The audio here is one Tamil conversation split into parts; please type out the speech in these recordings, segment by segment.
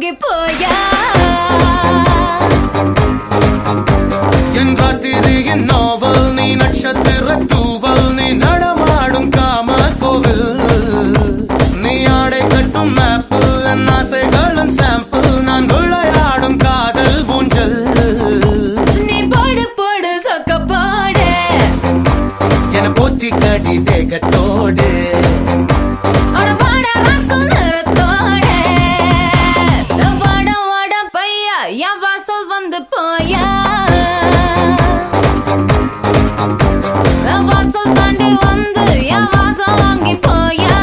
வாங்கி போயா என் ராத்திரியின் நாவல் நீ நட்சத்திர தூவல் நீ நடமாடும் காம கோவில் நீ ஆடை கட்டும் மேப்பு என் ஆசைகளின் சாம்பிள் நான் விளையாடும் காதல் ஊஞ்சல் நீ போடு போடு சொக்க போடு என போத்தி கடி தேகத்தோடு போயா வாசல் தாண்டி வந்து என் வாசம் வாங்கி போயா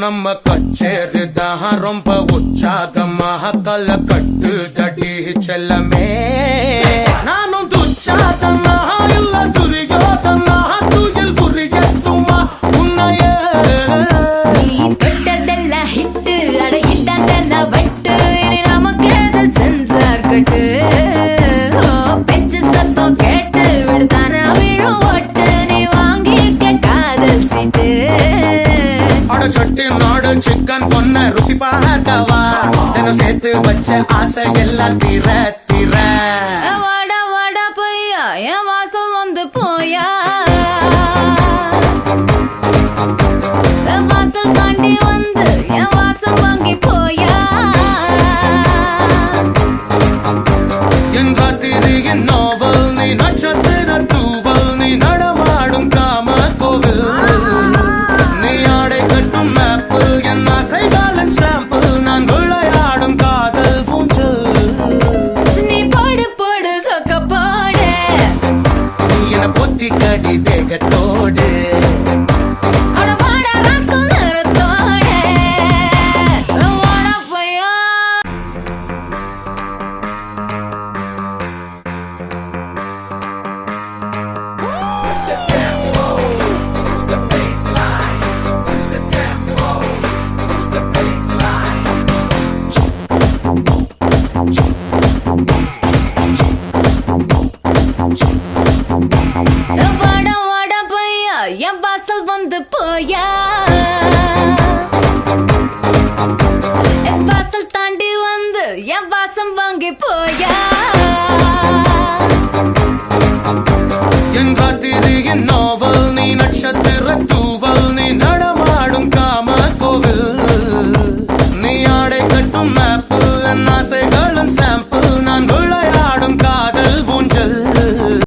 நம்ம கச்சேரிதான் ரொம்ப உற்சாகமாக கல கட்டு தடி செல்லமே நானும் துச்சாதமாக இல்ல துரியோதமாக துயில் புரியட்டுமா உன்னையே நீ தொட்டதெல்லாம் ஹிட்டு அடையிட்டாங்க வட்டு இனி நமக்கு அது சென்சார் கட்டு பெஞ்சு சத்தம் கேட்டு விடுதானா விழும் ஓட்டு நீ வாங்கிக்க காதல் சீட்டு சட்டி நாடு சிக்கன் பொண்ண ருசி பார்க்கவா தினம் சேர்த்து வச்ச ஆசை எல்லாம் தீர தீர வாடா வாடா பையா என் வாசல் வந்து போயா வாசல் தாண்டி வந்து என் வாசம் வாங்கி போயா என் ராத்திரியின் நாவல் நீ நட்சத்திர தூவல் நீ நடமாடும் காம கோவில் நீ ஆடை கட்டும் மேப்பு என் ஆசைகளின் சாம்பிள் நான் விளையாடும் காதல் ஊஞ்சல் நீ போடு போடு சொக்க போடு என பொத்தி கடி தேகத்தோடு போயா என் வாசல் தாண்டி வந்து என் வாசம் வாங்கி போயா என் ராத்திரியின் நாவல் நீ நட்சத்திர தூவல் நீ நடமாடும் காம கோவில் நீ ஆடை கட்டும்